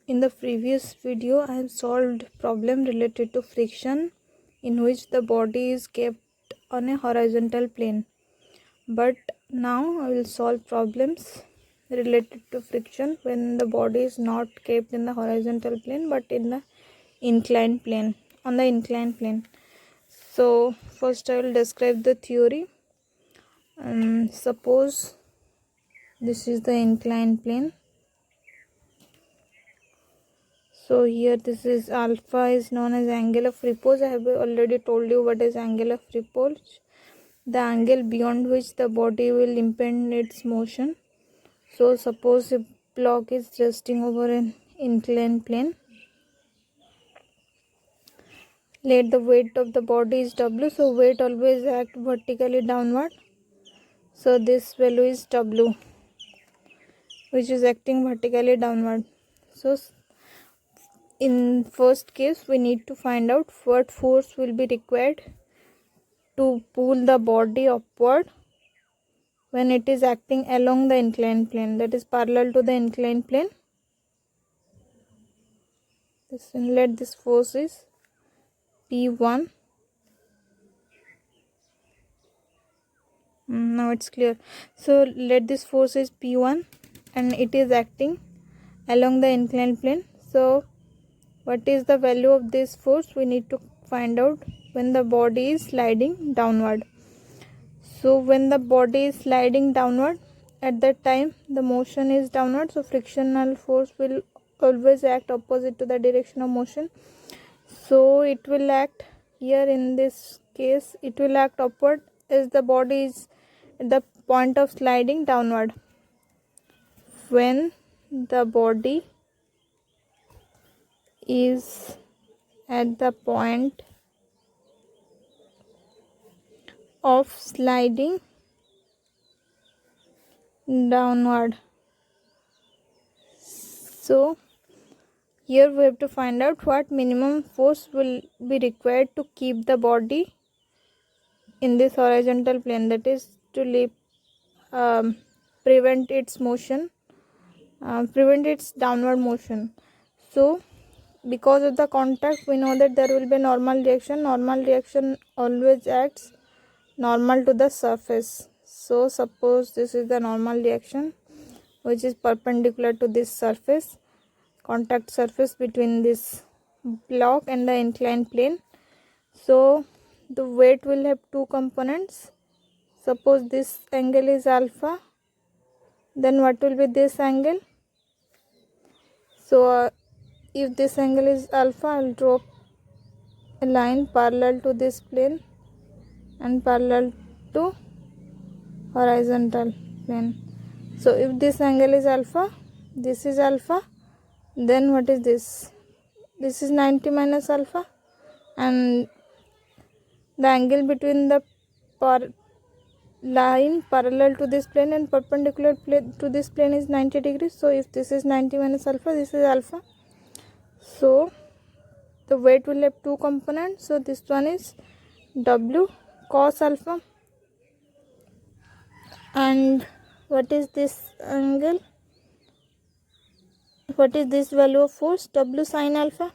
In the previous video, I have solved problem related to friction in which the body is kept on a horizontal plane. But now I will solve problems related to friction when the body is not kept in the horizontal plane but in the inclined plane, on the inclined plane. So first I will describe the theory. Suppose this is the inclined plane. So here this is alpha is known as angle of repose. I have already told you what is angle of repose. The angle beyond which the body will impede its motion. So suppose a block is resting over an inclined plane. Let the weight of the body is W. So weight always act vertically downward. So this value is W, which is acting vertically downward. So in first case, we need to find out what force will be required to pull the body upward when it is acting along the inclined plane, that is parallel to the inclined plane. Let this force is P1. Now it's clear. So let this force is P1 and it is acting along the inclined plane. So what is the value of this force? We need to find out when the body is sliding downward. So when the body is sliding downward, at that time the motion is downward, so frictional force will always act opposite to the direction of motion. So it will act here, in this case it will act upward as the body is at the point of sliding downward. When the body is at the point of sliding downward. So here we have to find out what minimum force will be required to keep the body in this horizontal plane, that is to prevent its motion, prevent its downward motion. So because of the contact, we know that there will be normal reaction. Normal reaction always acts normal to the surface. So suppose this is the normal reaction which is perpendicular to this surface, contact surface between this block and the inclined plane. So the weight will have two components. Suppose this angle is alpha, then what will be this angle? So if this angle is alpha, I will draw a line parallel to this plane and parallel to horizontal plane. So if this angle is alpha, this is alpha, then what is this? This is 90 minus alpha, and the angle between the line parallel to this plane and perpendicular to this plane is 90 degrees. So if this is 90 minus alpha, this is alpha. So the weight will have two components. So this one is W cos alpha, and what is this angle? What is this value of force? W sin alpha.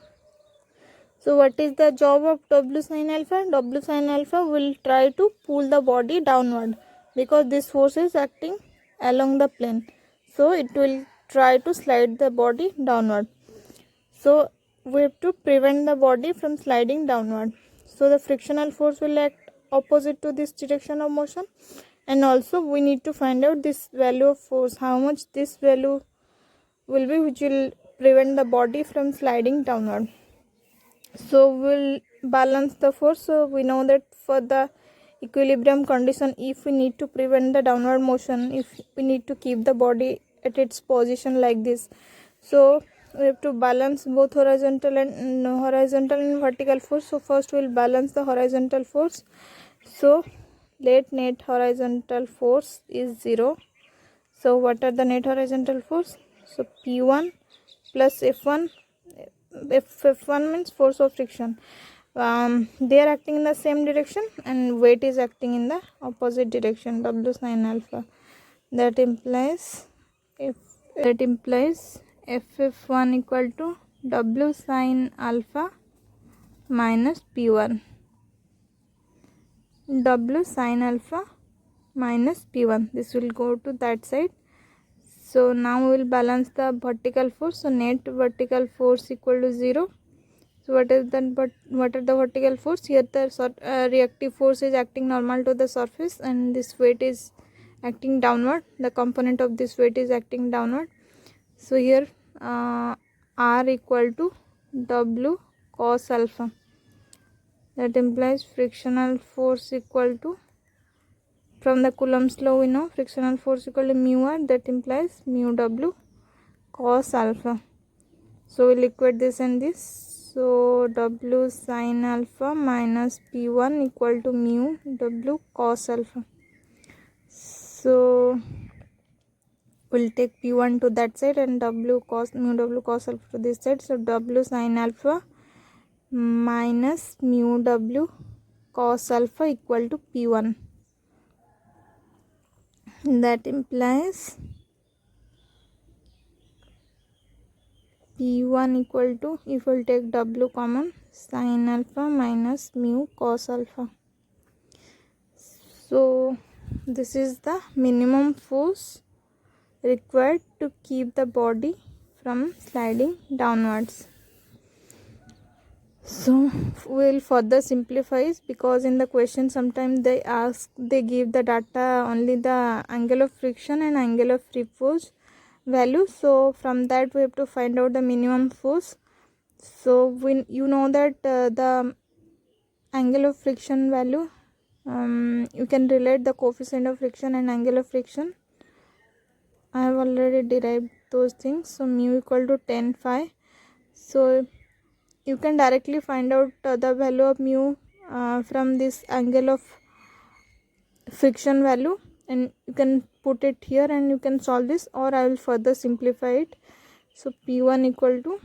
So what is the job of W sin alpha? W sin alpha will try to pull the body downward because this force is acting along the plane. So it will try to slide the body downward. So we have to prevent the body from sliding downward. So the frictional force will act opposite to this direction of motion, and also we need to find out this value of force, how much this value will be, which will prevent the body from sliding downward. So we'll balance the force. So we know that for the equilibrium condition, if we need to prevent the downward motion, if we need to keep the body at its position like this, so we have to balance both horizontal and vertical force. So first we'll balance the horizontal force. So let net horizontal force is 0. So what are the net horizontal force? So P1 plus F1. F1 means force of friction. They are acting in the same direction and weight is acting in the opposite direction, W sin alpha. That implies Ff1 equal to W sin alpha minus P1. W sin alpha minus P1. This will go to that side. So now we will balance the vertical force. So net vertical force equal to 0. So what are the vertical force? Here the reactive force is acting normal to the surface, and this weight is acting downward. The component of this weight is acting downward. So here R equal to W cos alpha. That implies frictional force equal to, from the Coulomb's law we know frictional force equal to mu R. That implies mu W cos alpha. So we'll equate this and this. So W sin alpha minus P1 equal to mu W cos alpha. So we'll take P1 to that side and mu W cos alpha to this side. So W sin alpha minus mu W cos alpha equal to P1. That implies P1 equal to, if we'll take W common, sin alpha minus mu cos alpha. So this is the minimum force required to keep the body from sliding downwards. So we'll further simplify, because in the question sometimes they give the data only the angle of friction and angle of free force value. So from that we have to find out the minimum force. So when you know that the angle of friction value, you can relate the coefficient of friction and angle of friction. I have already derived those things. So mu equal to 10 phi. So you can directly find out the value of mu from this angle of friction value, and you can put it here and you can solve this, or I will further simplify it. So P1 equal to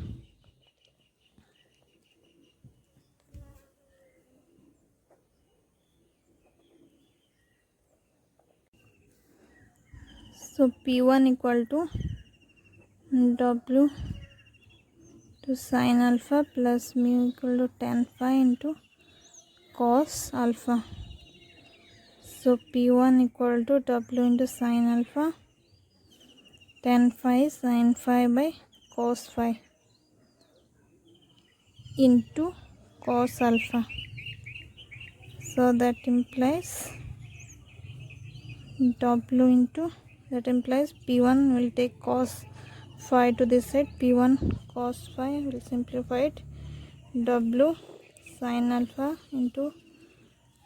W to sin alpha plus mu equal to 10 phi into cos alpha. So P1 equal to W into sin alpha 10 phi sin phi by cos phi into cos alpha. So that implies W into, that implies P1 will take cos phi to this side, P1 cos phi, will simplify it, W sin alpha into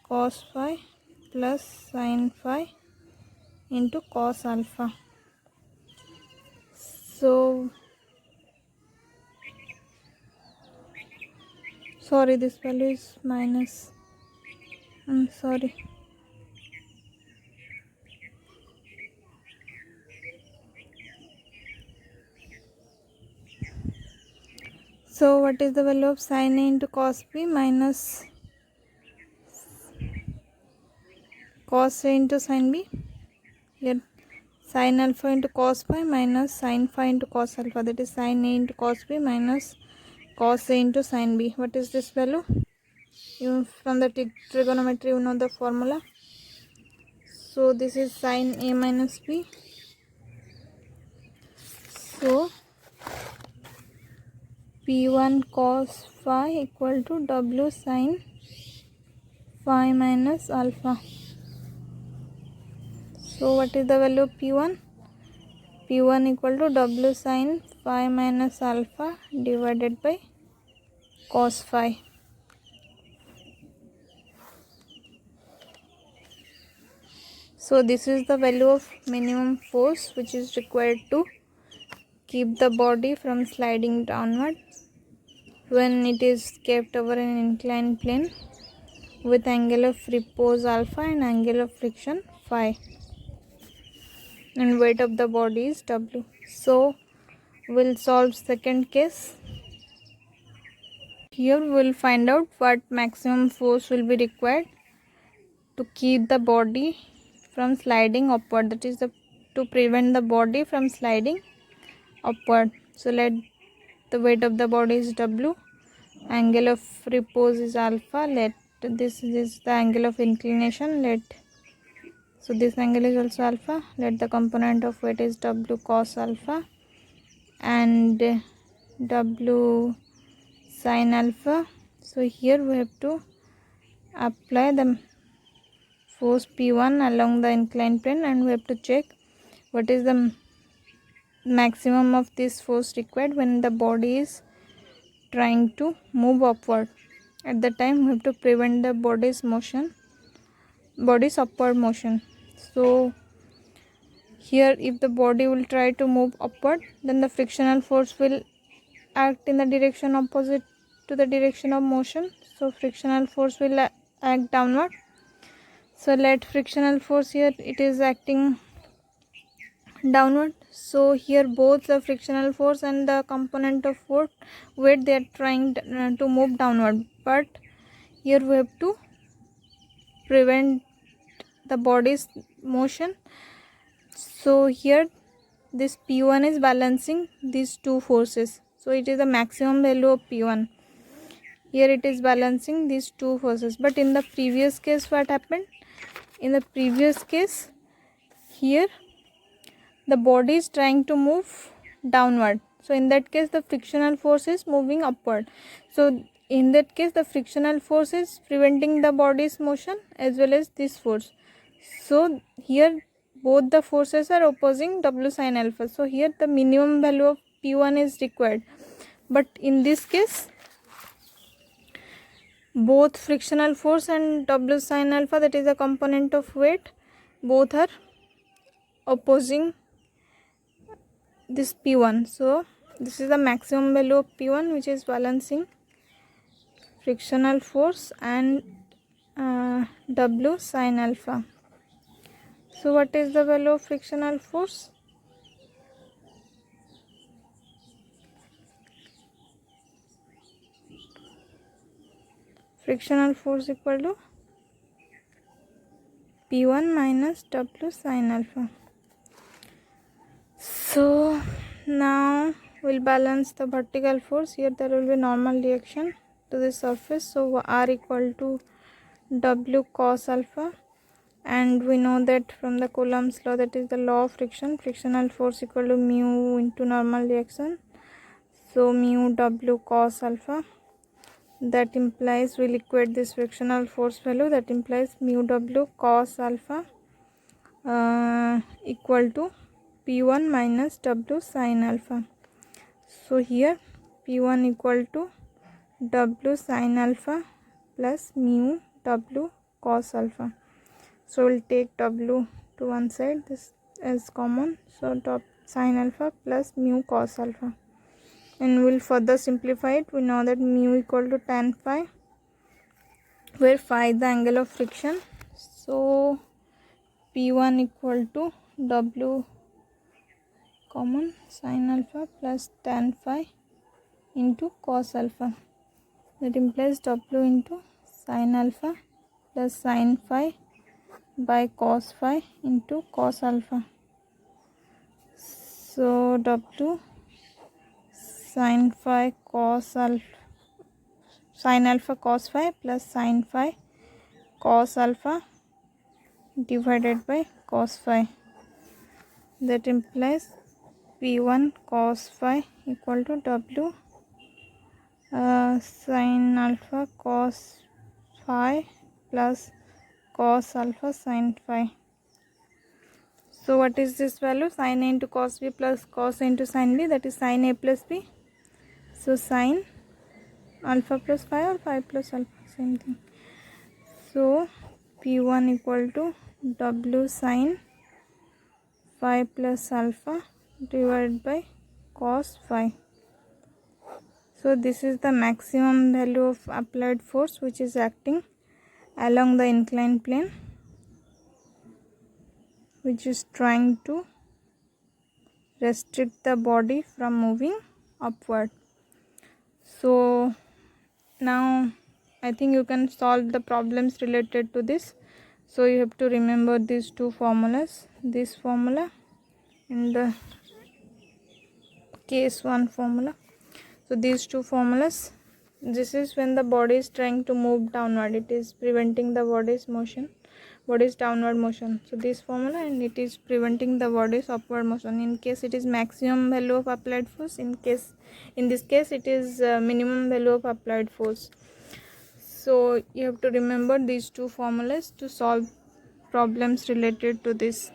cos phi plus sin phi into cos alpha. So sorry, this value is minus, I'm sorry. So what is the value of sin A into cos B minus cos A into sin B? Here sin alpha into cos phi minus sin phi into cos alpha, that is sin A into cos B minus cos A into sin B. What is this value? You from the trigonometry you know the formula. So this is sin A minus B. So P1 cos phi equal to W sin phi minus alpha. So what is the value of P1? P1 equal to W sin phi minus alpha divided by cos phi. So this is the value of minimum force which is required to keep the body from sliding downward when it is kept over an inclined plane with angle of repose alpha and angle of friction phi, and weight of the body is W. So we'll solve second case. Here we'll find out what maximum force will be required to keep the body from sliding upward, that is to prevent the body from sliding upward. So let the weight of the body is W, angle of repose is alpha, let this is the angle of inclination, let so this angle is also alpha, let the component of weight is W cos alpha and W sin alpha. So here we have to apply the force P1 along the inclined plane, and we have to check what is the maximum of this force required when the body is trying to move upward. At the time we have to prevent the body's upward motion. So here if the body will try to move upward, then the frictional force will act in the direction opposite to the direction of motion. So frictional force will act downward. So let frictional force here, it is acting downward. So here both the frictional force and the component of weight they are trying to move downward, but here we have to prevent the body's motion. So here this P1 is balancing these two forces, so it is the maximum value of P1. Here it is balancing these two forces. But in the previous case what happened? In the previous case, here the body is trying to move downward, so in that case the frictional force is moving upward. So in that case the frictional force is preventing the body's motion as well as this force. So here both the forces are opposing W sin alpha, so here the minimum value of P1 is required. But in this case both frictional force and W sin alpha, that is a component of weight, both are opposing this P1. So this is the maximum value of P1 which is balancing frictional force and W sin alpha. So what is the value of frictional force? Frictional force equal to P1 minus W sin alpha. So now we'll balance the vertical force. Here there will be normal reaction to the surface, so R equal to W cos alpha, and we know that from the Coulomb's law, that is the law of friction, frictional force equal to mu into normal reaction, so mu W cos alpha. That implies we'll equate this frictional force value, that implies mu W cos alpha equal to P1 minus W sin alpha. So here P1 equal to W sin alpha plus mu W cos alpha. So we'll take W to one side, this is common, so W sin alpha plus mu cos alpha, and we'll further simplify it. We know that mu equal to tan phi, where phi is the angle of friction. So P1 equal to W common sin alpha plus tan phi into cos alpha, that implies W into sin alpha plus sin phi by cos phi into cos alpha. So W sin phi cos alpha, sin alpha cos phi plus sin phi cos alpha divided by cos phi, that implies P1 cos phi equal to W sin alpha cos phi plus cos alpha sin phi. So what is this value? Sin A into cos B plus cos A into sin B, that is sin A plus B. So sin alpha plus phi or phi plus alpha, same thing. So P1 equal to W sin phi plus alpha divided by cos phi. So this is the maximum value of applied force which is acting along the inclined plane, which is trying to restrict the body from moving upward. So now I think you can solve the problems related to this. So you have to remember these two formulas, this formula and case 1 formula. So these two formulas, this is when the body is trying to move downward, it is preventing the body's downward motion. So this formula, and it is preventing the body's upward motion. In case it is maximum value of applied force, in this case it is minimum value of applied force. So you have to remember these two formulas to solve problems related to this.